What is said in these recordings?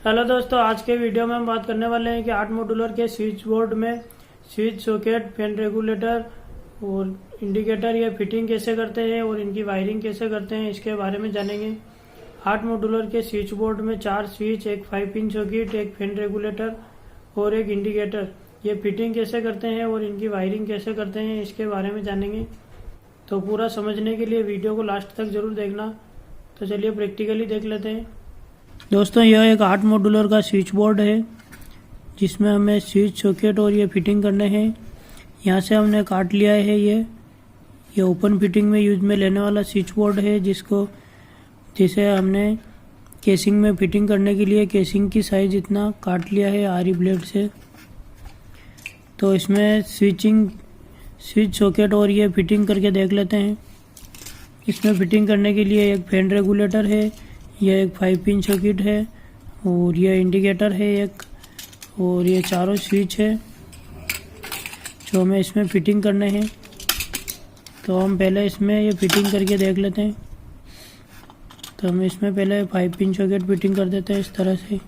Hello दोस्तों, आज के वीडियो में हम बात करने वाले हैं कि 8 मॉड्यूलर के स्विच बोर्ड में स्विच, सॉकेट, फैन रेगुलेटर और इंडिकेटर ये फिटिंग कैसे करते हैं और इनकी वायरिंग कैसे करते हैं, इसके बारे में जानेंगे। 8 मॉड्यूलर के स्विच बोर्ड में 4 स्विच, एक 5 पिन सॉकेट, एक फैन रेगुलेटर और एक इंडिकेटर ये फिटिंग कैसे करते हैं और इनकी वायरिंग कैसे करते हैं, इसके बारे में जानेंगे। तो पूरा समझने के लिए वीडियो को लास्ट तक जरूर देखना। तो चलिए प्रैक्टिकली देख लेते हैं। दोस्तों, यह एक 8 मॉड्यूलर का स्विच बोर्ड है जिसमें हमें स्विच, सॉकेट और ये फिटिंग करने हैं। यहाँ से हमने काट लिया है। ये ओपन फिटिंग में यूज में लेने वाला स्विच बोर्ड है जिसे हमने केसिंग में फिटिंग करने के लिए केसिंग की साइज इतना काट लिया है आरी ब्लेड से। तो इसमें स्विच, सॉकेट और ये फिटिंग करके देख लेते हैं। इसमें फिटिंग करने के लिए एक फैन रेगुलेटर है, यह एक 5 पिन सॉकेट है और यह इंडिकेटर है एक, और ये चारों स्विच है जो हमें इसमें फिटिंग करने हैं। तो हम पहले इसमें ये फिटिंग करके देख लेते हैं। तो हम इसमें पहले 5 पिन सॉकेट फिटिंग कर देते हैं इस तरह से।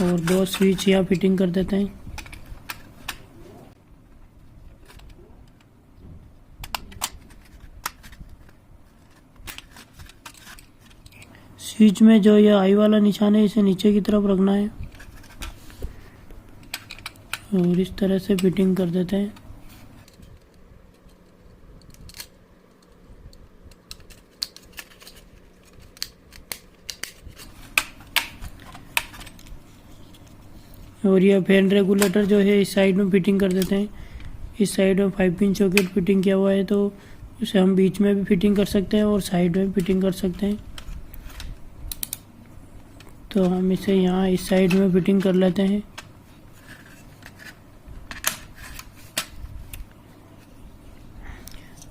और 2 स्विच यहाँ फिटिंग कर देते हैं। स्विच में जो ये आई वाला निशान है इसे नीचे की तरफ रखना है और इस तरह से फिटिंग कर देते हैं। और ये फैन रेगुलेटर जो है इस साइड में फिटिंग कर देते हैं। इस साइड में 5 पिन सॉकेट फिटिंग किया हुआ है, तो उसे हम बीच में भी फिटिंग कर सकते हैं और साइड में फिटिंग कर सकते हैं। तो हम इसे यहाँ इस साइड में फिटिंग कर लेते हैं।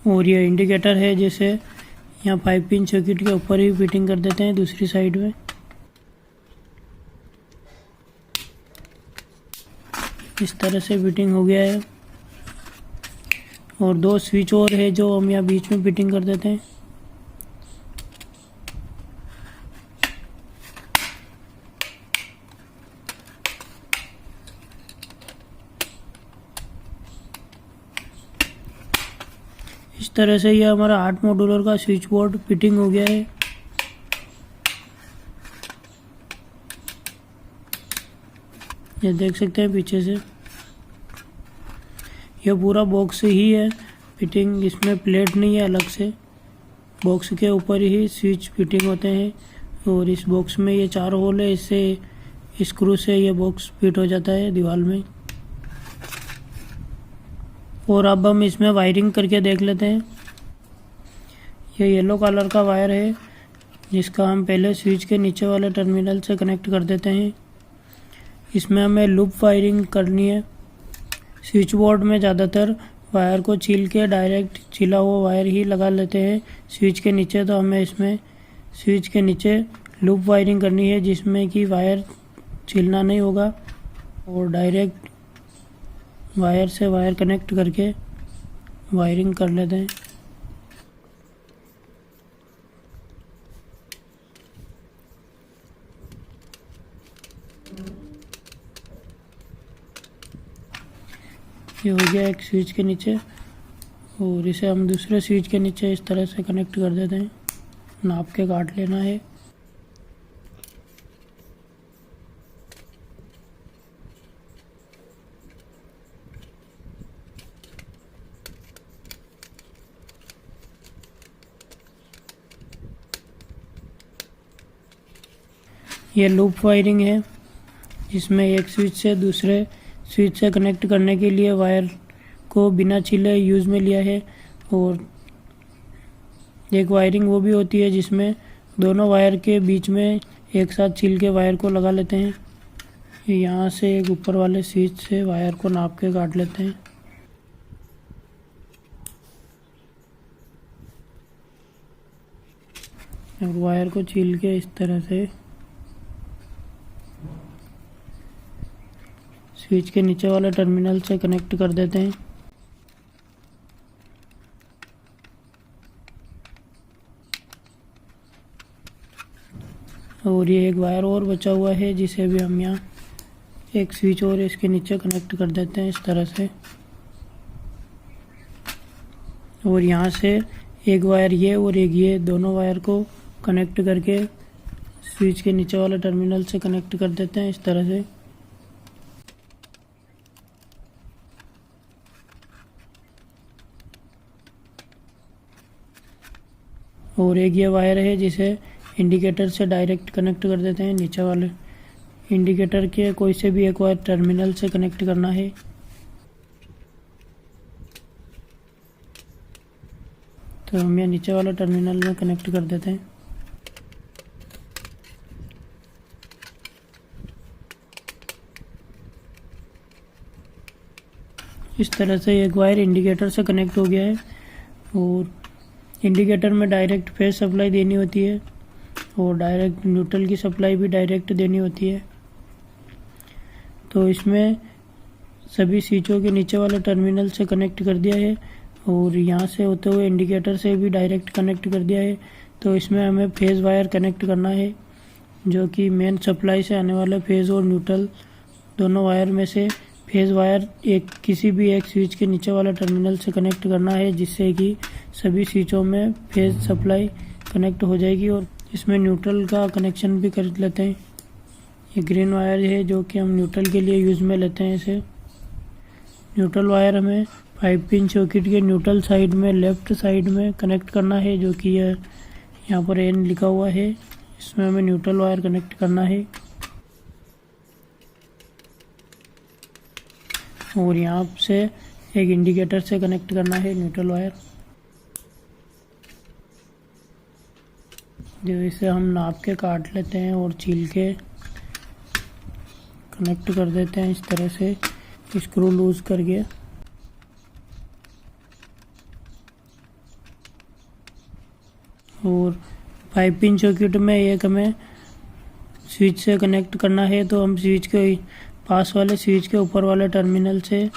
और ये इंडिकेटर है जिसे यहाँ 5 पिन सॉकेट के ऊपर ही फिटिंग कर देते हैं दूसरी साइड में। इस तरह से फिटिंग हो गया है। और 2 स्विच और है जो हम यहाँ बीच में फिटिंग कर देते हैं। इस तरह से ये हमारा 8 मॉड्यूलर का स्विच बोर्ड फिटिंग हो गया है। ये देख सकते हैं पीछे से यह पूरा बॉक्स ही है फिटिंग, इसमें प्लेट नहीं है अलग से। बॉक्स के ऊपर ही स्विच फिटिंग होते हैं और इस बॉक्स में ये 4 होल है, इससे स्क्रू से ये बॉक्स फिट हो जाता है दीवार में। और अब हम इसमें वायरिंग करके देख लेते हैं। ये येलो कलर का वायर है जिसका हम पहले स्विच के नीचे वाले टर्मिनल से कनेक्ट कर देते हैं। इसमें हमें लूप वायरिंग करनी है। स्विच बोर्ड में ज़्यादातर वायर को छील के डायरेक्ट छिला हुआ वायर ही लगा लेते हैं स्विच के नीचे। तो हमें इसमें स्विच के नीचे लूप वायरिंग करनी है जिसमें कि वायर छीलना नहीं होगा और डायरेक्ट वायर से वायर कनेक्ट करके वायरिंग कर लेते हैं। ये हो गया एक स्विच के नीचे और इसे हम दूसरे स्विच के नीचे इस तरह से कनेक्ट कर देते हैं। नाप के काट लेना है। ये लूप वायरिंग है जिसमें एक स्विच से दूसरे स्विच से कनेक्ट करने के लिए वायर को बिना छीले यूज़ में लिया है। और एक वायरिंग वो भी होती है जिसमें दोनों वायर के बीच में एक साथ छील के वायर को लगा लेते हैं। यहाँ से एक ऊपर वाले स्विच से वायर को नाप के काट लेते हैं। और वायर को छील के इस तरह से स्विच के नीचे वाले टर्मिनल से कनेक्ट कर देते हैं। और ये एक वायर और बचा हुआ है जिसे भी हम यहाँ एक स्विच और इसके नीचे कनेक्ट कर देते हैं इस तरह से। और यहाँ से एक वायर ये और एक ये दोनों वायर को कनेक्ट करके स्विच के नीचे वाले टर्मिनल से कनेक्ट कर देते हैं इस तरह से। और एक ये वायर है जिसे इंडिकेटर से डायरेक्ट कनेक्ट कर देते हैं। नीचे वाले इंडिकेटर के कोई से भी एक वायर टर्मिनल से कनेक्ट करना है। तो हम ये नीचे वाला टर्मिनल में कनेक्ट कर देते हैं। इस तरह से एक वायर इंडिकेटर से कनेक्ट हो गया है। और इंडिकेटर में डायरेक्ट फेज सप्लाई देनी होती है और डायरेक्ट न्यूट्रल की सप्लाई भी डायरेक्ट देनी होती है। तो इसमें सभी स्विचों के नीचे वाले टर्मिनल से कनेक्ट कर दिया है और यहाँ से होते हुए इंडिकेटर से भी डायरेक्ट कनेक्ट कर दिया है। तो इसमें हमें फेज वायर कनेक्ट करना है जो कि मेन सप्लाई से आने वाले फेज और न्यूट्रल दोनों वायर में से फेज वायर एक किसी भी एक स्विच के नीचे वाला टर्मिनल से कनेक्ट करना है, जिससे कि सभी स्विचों में फेज सप्लाई कनेक्ट हो जाएगी। और इसमें न्यूट्रल का कनेक्शन भी कर लेते हैं। ये ग्रीन वायर है जो कि हम न्यूट्रल के लिए यूज़ में लेते हैं। इसे न्यूट्रल वायर हमें 5 पिन सॉकेट के न्यूट्रल साइड में लेफ्ट साइड में कनेक्ट करना है, जो कि यहाँ पर एन लिखा हुआ है। इसमें हमें न्यूट्रल वायर कनेक्ट करना है और यहाँ से एक इंडिकेटर से कनेक्ट करना है न्यूट्रल वायर। जो इसे हम नाप के काट लेते हैं और छील के कनेक्ट कर देते हैं इस तरह से स्क्रू लूज करके। और 5 पिन सॉकेट में एक हमें स्विच से कनेक्ट करना है, तो हम स्विच के पास वाले स्विच के ऊपर वाले टर्मिनल से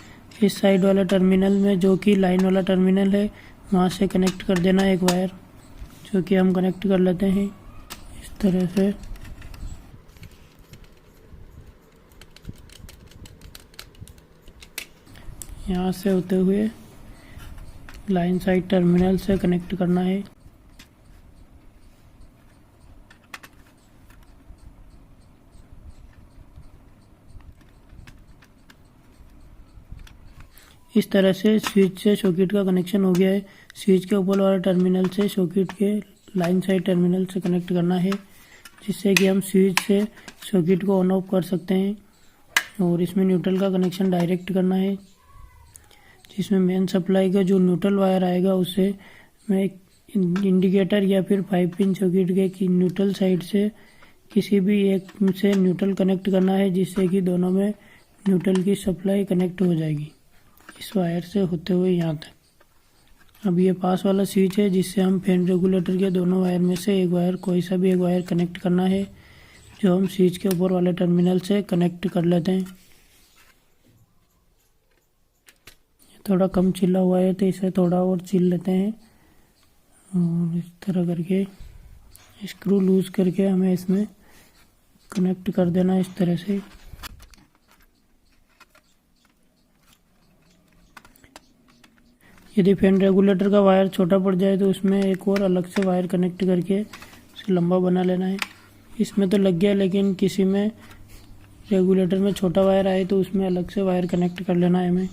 इस साइड वाला टर्मिनल में जो कि लाइन वाला टर्मिनल है वहाँ से कनेक्ट कर देना एक वायर, जो कि हम कनेक्ट कर लेते हैं इस तरह से। यहाँ से होते हुए लाइन साइड टर्मिनल से कनेक्ट करना है। इस तरह से स्विच से सॉकेट का कनेक्शन हो गया है। स्विच के ऊपर वाला टर्मिनल से सॉकेट के लाइन साइड टर्मिनल से कनेक्ट करना है, जिससे कि हम स्विच से सॉकेट को ऑन ऑफ कर सकते हैं। और इसमें न्यूट्रल का कनेक्शन डायरेक्ट करना है, जिसमें मेन सप्लाई का जो न्यूट्रल वायर आएगा उससे मैं इंडिकेटर या फिर 5 पिन सॉकेट के न्यूट्रल साइड से किसी भी एक से न्यूट्रल कनेक्ट करना है, जिससे कि दोनों में न्यूट्रल की सप्लाई कनेक्ट हो जाएगी इस वायर से होते हुए यहाँ तक। अब ये पास वाला स्विच है जिससे हम फैन रेगुलेटर के दोनों वायर में से एक वायर कोई सा भी एक वायर कनेक्ट करना है, जो हम स्विच के ऊपर वाले टर्मिनल से कनेक्ट कर लेते हैं। थोड़ा कम चिल्ला हुआ है तो इसे थोड़ा और चिल लेते हैं और इस तरह करके स्क्रू लूज करके हमें इसमें कनेक्ट कर देना इस तरह से। यदि फैन रेगुलेटर का वायर छोटा पड़ जाए तो उसमें एक और अलग से वायर कनेक्ट करके उसे लंबा बना लेना है। इसमें तो लग गया, लेकिन किसी में रेगुलेटर में छोटा वायर आए तो उसमें अलग से वायर कनेक्ट कर लेना है हमें।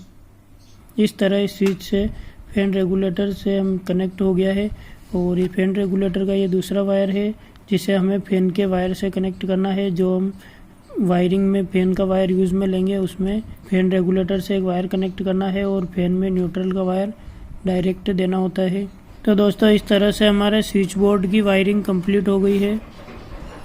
इस तरह इस स्विच से फैन रेगुलेटर से हम कनेक्ट हो गया है। और ये फैन रेगुलेटर का ये दूसरा वायर है जिसे हमें फैन के वायर से कनेक्ट करना है। जो हम वायरिंग में फैन का वायर यूज़ में लेंगे उसमें फैन रेगुलेटर से एक वायर कनेक्ट करना है और फैन में न्यूट्रल का वायर डायरेक्ट देना होता है। तो दोस्तों इस तरह से हमारे स्विच बोर्ड की वायरिंग कंप्लीट हो गई है।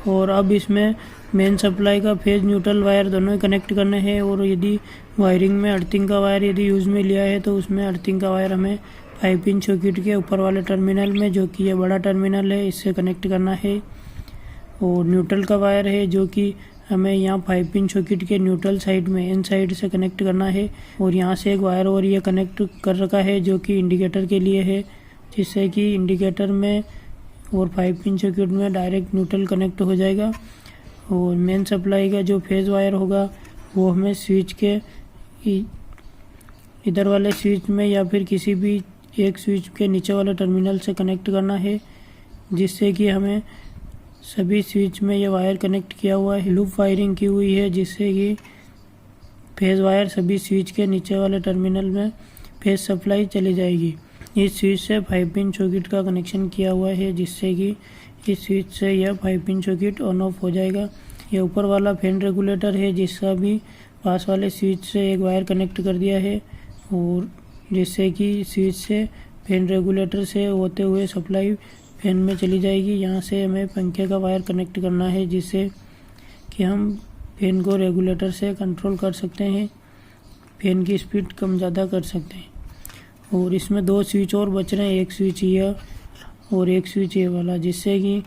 और अब इसमें मेन सप्लाई का फेज न्यूट्रल वायर दोनों ही कनेक्ट करने हैं। और यदि वायरिंग में अर्थिंग का वायर यदि यूज़ में लिया है तो उसमें अर्थिंग का वायर हमें 5 पिन सॉकेट के ऊपर वाले टर्मिनल में, जो कि ये बड़ा टर्मिनल है, इससे कनेक्ट करना है। और न्यूट्रल का वायर है जो कि हमें यहाँ 5 पिन सॉकेट के न्यूट्रल साइड में इन साइड से कनेक्ट करना है। और यहाँ से एक वायर और ये कनेक्ट कर रखा है जो कि इंडिकेटर के लिए है, जिससे कि इंडिकेटर में और 5 पिन सर्किट में डायरेक्ट न्यूट्रल कनेक्ट हो जाएगा। और मेन सप्लाई का जो फेज वायर होगा वो हमें स्विच के इधर वाले स्विच में या फिर किसी भी एक स्विच के नीचे वाले टर्मिनल से कनेक्ट करना है, जिससे कि हमें सभी स्विच में ये वायर कनेक्ट किया हुआ है। लूप वायरिंग की हुई है, जिससे कि फेज वायर सभी स्विच के नीचे वाले टर्मिनल में फेज सप्लाई चली जाएगी। इस स्विच से 5 पिन सॉकेट का कनेक्शन किया हुआ है, जिससे कि इस स्विच से यह 5 पिन सॉकेट ऑन ऑफ हो जाएगा। यह ऊपर वाला फैन रेगुलेटर है, जिसका भी पास वाले स्विच से एक वायर कनेक्ट कर दिया है, और जिससे कि स्विच से फैन रेगुलेटर से होते हुए सप्लाई फैन में चली जाएगी। यहाँ से हमें पंखे का वायर कनेक्ट करना है, जिससे कि हम फैन को रेगुलेटर से कंट्रोल कर सकते हैं, फैन की स्पीड कम ज़्यादा कर सकते हैं। और इसमें 2 स्विच और बच रहे हैं, एक स्विच ये और एक स्विच ये वाला, जिससे कि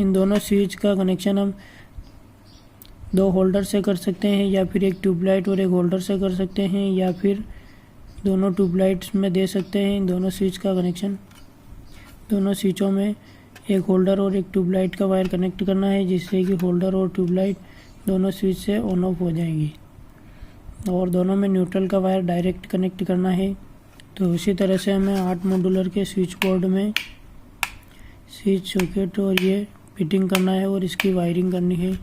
इन दोनों स्विच का कनेक्शन हम 2 होल्डर से कर सकते हैं, या फिर एक ट्यूबलाइट और एक होल्डर से कर सकते हैं, या फिर दोनों ट्यूबलाइट्स में दे सकते हैं। इन दोनों स्विच का कनेक्शन दोनों स्विचों में एक होल्डर और एक ट्यूबलाइट का वायर कनेक्ट करना है, जिससे कि होल्डर और ट्यूबलाइट दोनों स्विच से ऑन ऑफ हो जाएंगी। और दोनों में न्यूट्रल का वायर डायरेक्ट कनेक्ट करना है। तो इसी तरह से हमें 8 मॉड्यूलर के स्विच बोर्ड में स्विच सॉकेट और ये फिटिंग करना है और इसकी वायरिंग करनी है।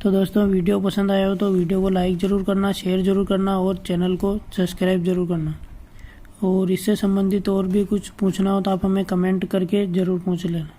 तो दोस्तों, वीडियो पसंद आया हो तो वीडियो को लाइक ज़रूर करना, शेयर ज़रूर करना और चैनल को सब्सक्राइब ज़रूर करना। और इससे संबंधित और भी कुछ पूछना हो तो आप हमें कमेंट करके ज़रूर पूछ लेना।